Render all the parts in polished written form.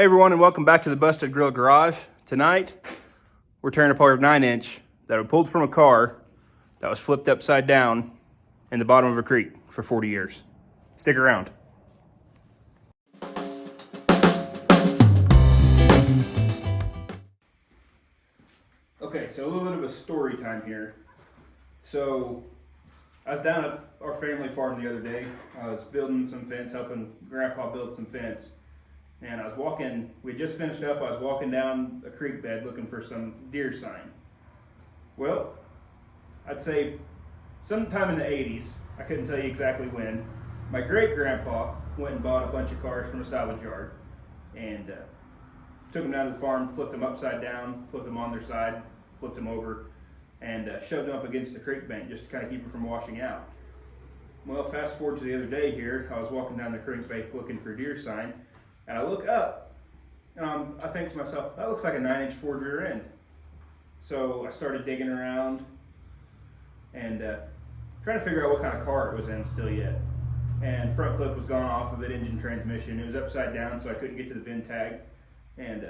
Hey everyone, and welcome back to the Busted Grill Garage. Tonight, we're tearing apart a 9-inch that we pulled from a car that was flipped upside down in the bottom of a creek for 40 years. Stick around. Okay, so a little bit of a story time here. So, I was down at our family farm the other day. I was building some fence, helping Grandpa build some fence. And I was walking, we just finished up, I was walking down a creek bed looking for some deer sign. Well, I'd say sometime in the 80s, I couldn't tell you exactly when, my great-grandpa went and bought a bunch of cars from a salvage yard and took them down to the farm, flipped them upside down, flipped them on their side, flipped them over, and shoved them up against the creek bank just to kind of keep them from washing out. Well, fast forward to the other day here, I was walking down the creek bank looking for a deer sign, and I look up, and I think to myself, that looks like a 9-inch Ford rear end. So I started digging around and trying to figure out what kind of car it was in still yet. And front clip was gone off of it, engine transmission. It was upside down, so I couldn't get to the VIN tag. And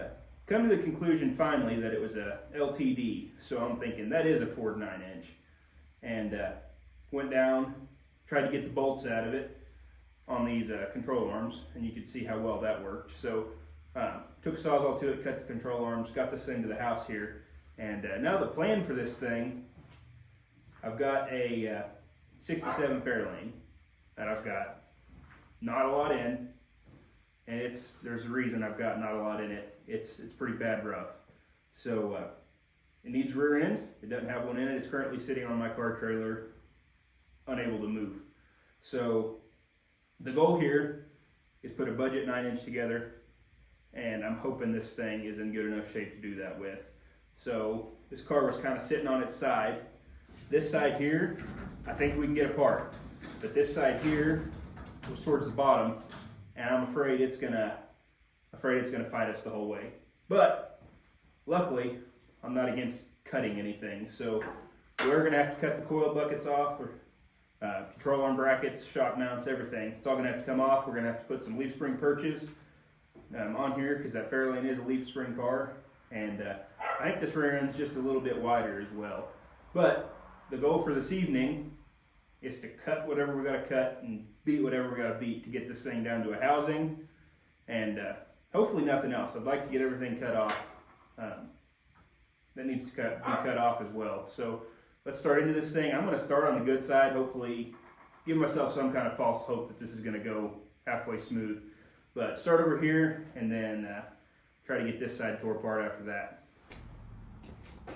come to the conclusion finally that it was a LTD. So I'm thinking that is a Ford 9-inch. And went down, tried to get the bolts out of it on these control arms, and you could see how well that worked. So took a Sawzall to it, cut the control arms, got this thing to the house here, and now the plan for this thing, I've got a 67 Fairlane that I've got not a lot in, and there's a reason I've got not a lot in it. It's pretty bad rough. So it needs rear end. It doesn't have one in it. It's currently sitting on my car trailer, unable to move. So the goal here is put a budget 9-inch together, and I'm hoping this thing is in good enough shape to do that with. So this car was kind of sitting on its side. This side here, I think we can get apart, but this side here was towards the bottom, and I'm afraid it's gonna fight us the whole way. But luckily, I'm not against cutting anything, so we're gonna have to cut the coil buckets off, or control arm brackets, shock mounts, everything. It's all going to have to come off. We're going to have to put some leaf spring perches on here because that Fairlane is a leaf spring car. And I think this rear end's just a little bit wider as well. But the goal for this evening is to cut whatever we got to cut and beat whatever we got to beat to get this thing down to a housing and hopefully nothing else. I'd like to get everything cut off. That needs to be cut off as well. So let's start into this thing. I'm going to start on the good side, hopefully give myself some kind of false hope that this is going to go halfway smooth. But start over here and then try to get this side tore apart after that.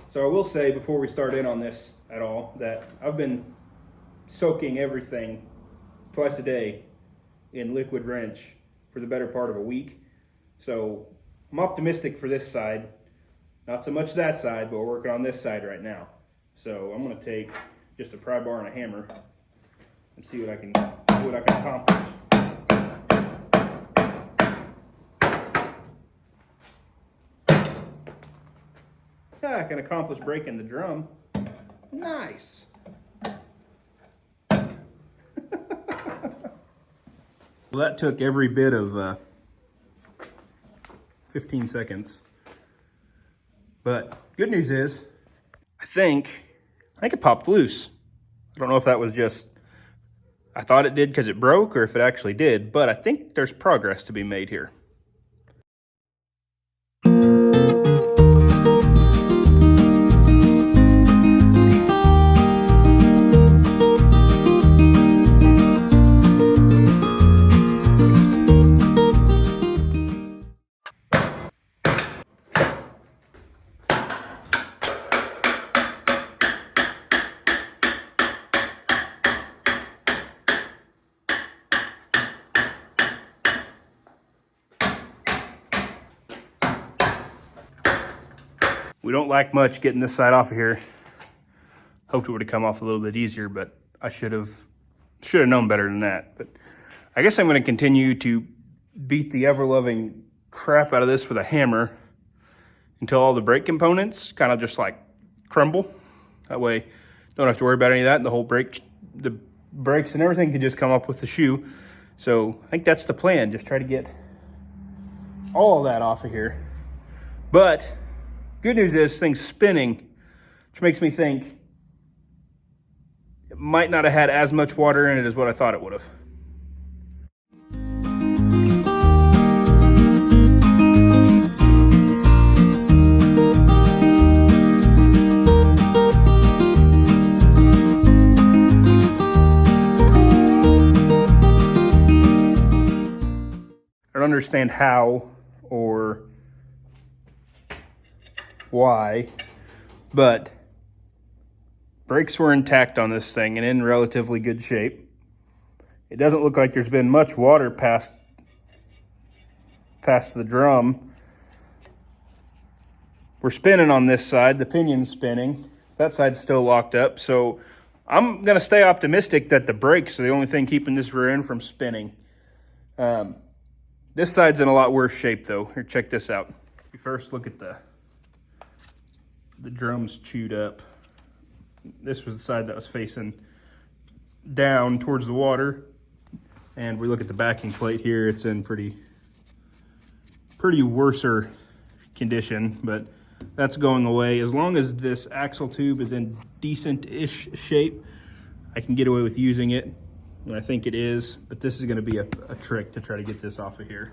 So I will say before we start in on this at all that I've been soaking everything twice a day in liquid wrench for the better part of a week. So I'm optimistic for this side. Not so much that side, but we're working on this side right now. So I'm going to take just a pry bar and a hammer and see what I can accomplish. Yeah, I can accomplish breaking the drum. Nice. Well, that took every bit of 15 seconds. But good news is, I think it popped loose. I don't know if that was just, I thought it did because it broke, or if it actually did, but I think there's progress to be made here. We don't like much getting this side off of here. Hoped it would have come off a little bit easier, but I should have known better than that. But I guess I'm going to continue to beat the ever-loving crap out of this with a hammer until all the brake components kind of just like crumble. That way, don't have to worry about any of that. And the brakes and everything can just come up with the shoe. So I think that's the plan. Just try to get all of that off of here. But good news is this thing's spinning, which makes me think it might not have had as much water in it as what I thought it would have. I don't understand how or why, but brakes were intact on this thing and in relatively good shape. It doesn't look like there's been much water past the drum. We're spinning on this side, the pinion's spinning. That side's still locked up, so I'm gonna stay optimistic that the brakes are the only thing keeping this rear end from spinning. This side's in a lot worse shape though. Here, check this out. We first look at the drum's chewed up. This was the side that was facing down towards the water. And we look at the backing plate here, it's in pretty worser condition, but that's going away. As long as this axle tube is in decent-ish shape, I can get away with using it. And I think it is, but this is gonna be a trick to try to get this off of here.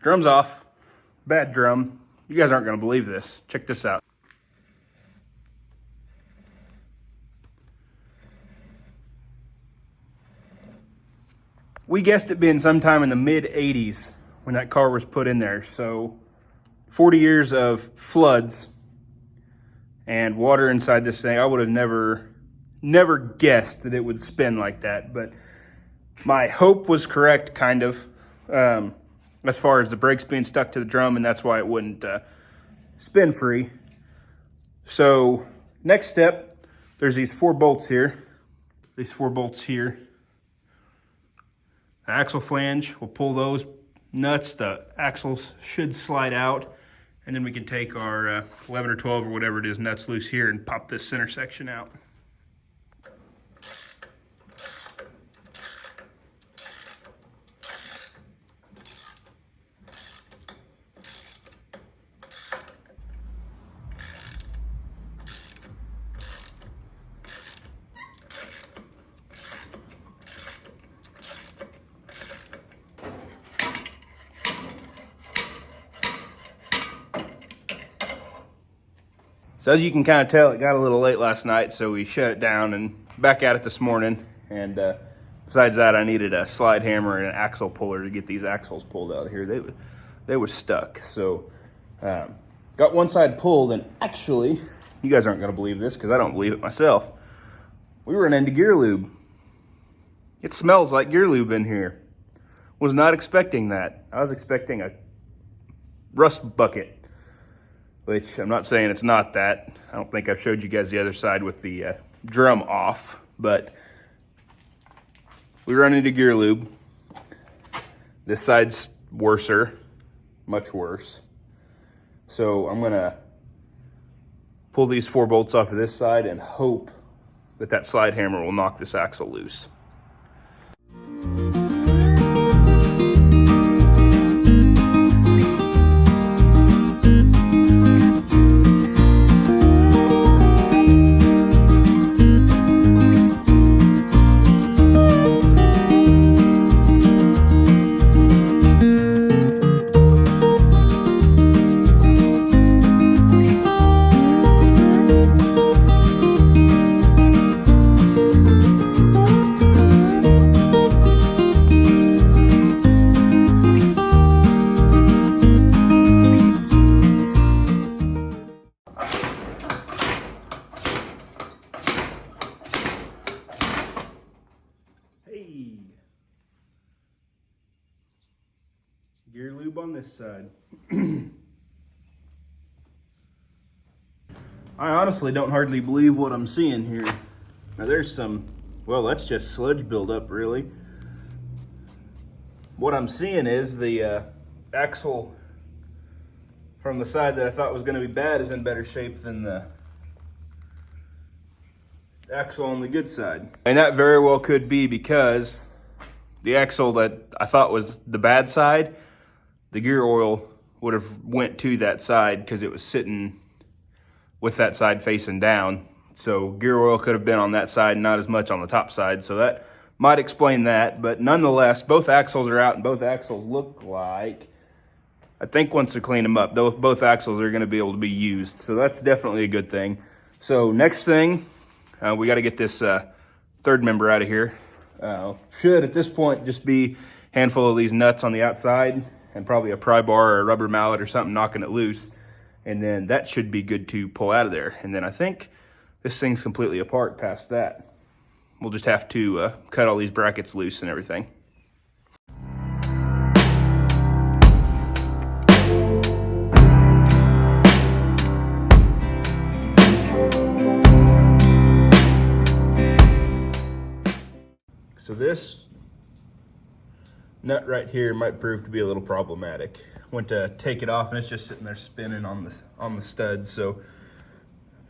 Drum's off. Bad drum. You guys aren't going to believe this. Check this out. We guessed it being sometime in the mid-80s when that car was put in there. So 40 years of floods and water inside this thing. I would have never guessed that it would spin like that. But my hope was correct, kind of. As far as the brakes being stuck to the drum, and that's why it wouldn't spin free. So next step, there's these 4 bolts here. These 4 bolts here. The axle flange, we'll pull those nuts. The axles should slide out, and then we can take our 11 or 12 or whatever it is nuts loose here and pop this center section out. So as you can kind of tell, it got a little late last night, so we shut it down and back at it this morning. And besides that, I needed a slide hammer and an axle puller to get these axles pulled out of here. They were stuck. So got one side pulled, and actually, you guys aren't going to believe this because I don't believe it myself. We ran into gear lube. It smells like gear lube in here. Was not expecting that. I was expecting a rust bucket, which I'm not saying it's not that. I don't think I've showed you guys the other side with the drum off, but we run into gear lube. This side's worser, much worse. So I'm gonna pull these 4 bolts off of this side and hope that that slide hammer will knock this axle loose. gear lube on this side. I honestly don't hardly believe what I'm seeing here. Now there's some, well, that's just sludge buildup really. What I'm seeing is the axle from the side that I thought was going to be bad is in better shape than the axle on the good side. And that very well could be because the axle that I thought was the bad side, the gear oil would have went to that side because it was sitting with that side facing down. So gear oil could have been on that side, not as much on the top side. So that might explain that, but nonetheless, both axles are out and both axles look like, I think once they clean them up, both axles are gonna be able to be used. So that's definitely a good thing. So next thing, we gotta get this third member out of here. Should at this point just be a handful of these nuts on the outside and probably a pry bar or a rubber mallet or something knocking it loose. And then that should be good to pull out of there. And then I think this thing's completely apart past that. We'll just have to cut all these brackets loose and everything. So this nut right here might prove to be a little problematic. Went to take it off and it's just sitting there spinning on the stud. So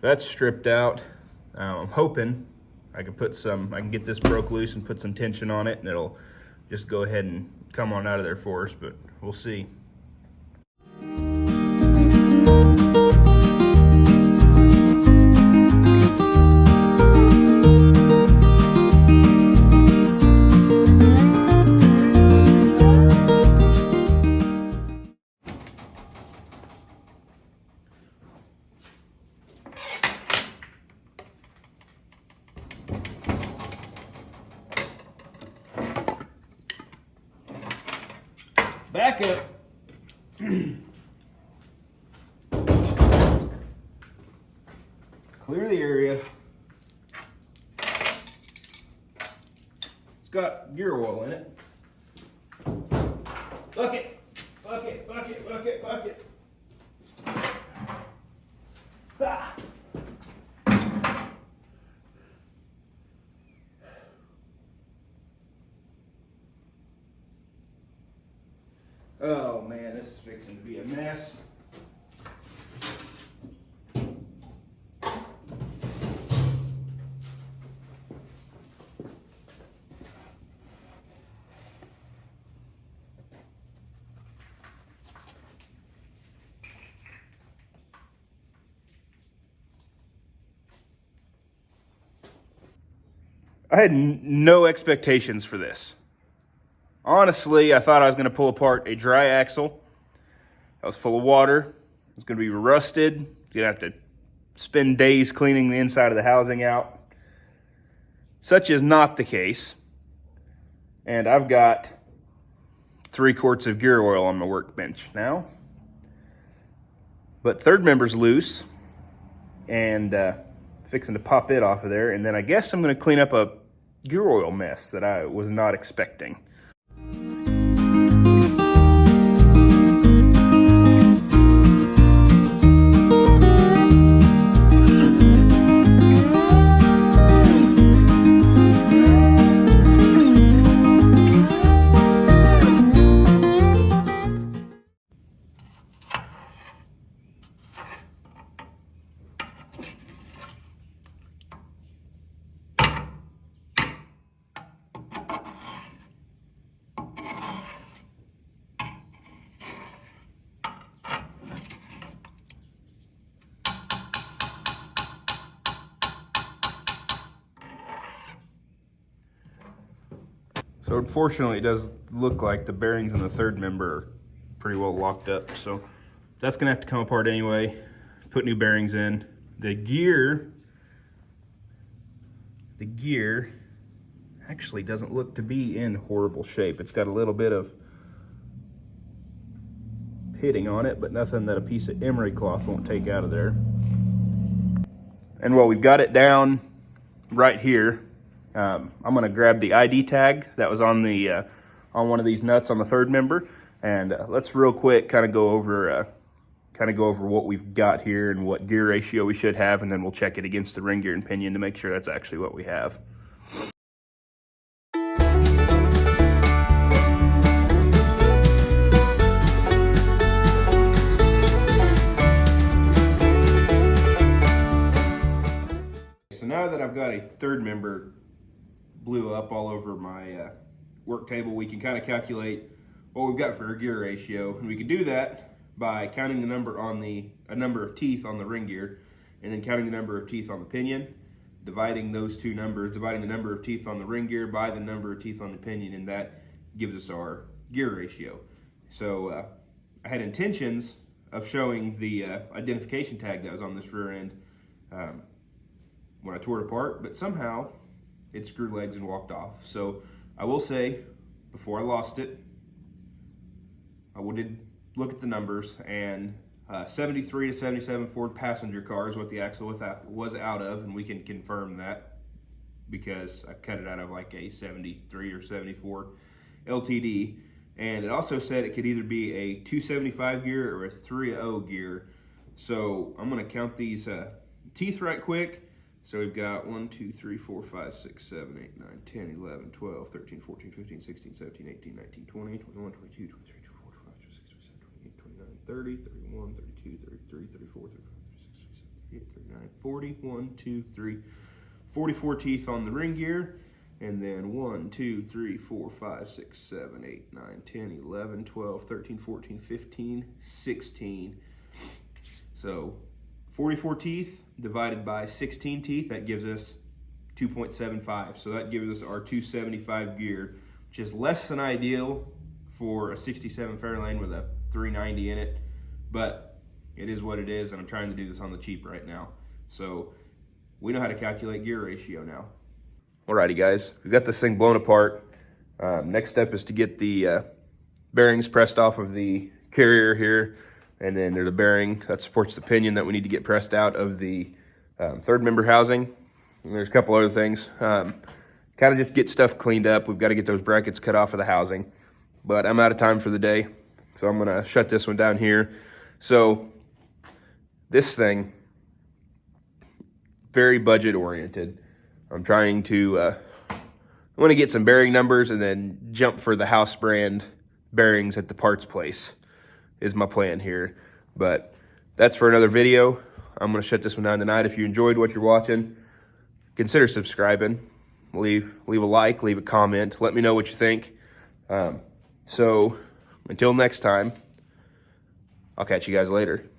that's stripped out. I'm hoping I can get this broke loose and put some tension on it and it'll just go ahead and come on out of there for us, but we'll see. Back up. Clear the area. It's got gear oil in it. Bucket, bucket, bucket, bucket, bucket. Ah. Oh man, this is fixing to be a mess. I had no expectations for this. Honestly, I thought I was going to pull apart a dry axle that was full of water. It was going to be rusted. You're going to have to spend days cleaning the inside of the housing out. Such is not the case. And I've got 3 quarts of gear oil on my workbench now. But third member's loose and fixing to pop it off of there. And then I guess I'm going to clean up a gear oil mess that I was not expecting. So unfortunately, it does look like the bearings in the third member are pretty well locked up. So that's gonna have to come apart anyway. Put new bearings in. The gear actually doesn't look to be in horrible shape. It's got a little bit of pitting on it, but nothing that a piece of emery cloth won't take out of there. And while we've got it down right here, I'm gonna grab the ID tag that was on the on one of these nuts on the third member. And let's real quick kind of go over what we've got here and what gear ratio we should have, and then we'll check it against the ring gear and pinion to make sure that's actually what we have. So now that I've got a third member blew up all over my work table, we can kind of calculate what we've got for our gear ratio, and we can do that by counting the number on a number of teeth on the ring gear, and then counting the number of teeth on the pinion, dividing those two numbers, dividing the number of teeth on the ring gear by the number of teeth on the pinion, and that gives us our gear ratio. So I had intentions of showing the identification tag that was on this rear end when I tore it apart, but somehow it screwed legs and walked off. So I will say, before I lost it, I did look at the numbers, and 73 to 77 Ford passenger car is what the axle was out of, and we can confirm that because I cut it out of like a 73 or 74 LTD. And it also said it could either be a 275 gear or a 3.0 gear. So I'm gonna count these teeth right quick. So we've got 1, 2, 3, 4, 5, 6, 7, 8, 9, 10, 11, 12, 13, 14, 15, 16, 17, 18, 19, 20, 21, 22, 23, 24, 25, 26, 27, 28, 29, 30, 31, 32, 33, 34, 35, 36, 37, 38, 39, 40, 1, 2, 3, 44 teeth on the ring gear. And then 1, 2, 3, 4, 5, 6, 7, 8, 9, 10, 11, 12, 13, 14, 15, 16. So 44 teeth divided by 16 teeth, that gives us 2.75. So that gives us our 275 gear, which is less than ideal for a 67 Fairlane with a 390 in it, but it is what it is, and I'm trying to do this on the cheap right now. So we know how to calculate gear ratio now. Alrighty guys, we've got this thing blown apart. Next step is to get the bearings pressed off of the carrier here, and then there's a bearing that supports the pinion that we need to get pressed out of the third member housing. And there's a couple other things. Kind of just get stuff cleaned up. We've got to get those brackets cut off of the housing. But I'm out of time for the day, so I'm gonna shut this one down here. So this thing, very budget oriented. I'm trying to, I want to get some bearing numbers and then jump for the house brand bearings at the parts place is my plan here. But that's for another video. I'm going to shut this one down tonight. If you enjoyed what you're watching, consider subscribing. Leave a like, leave a comment. Let me know what you think. So until next time, I'll catch you guys later.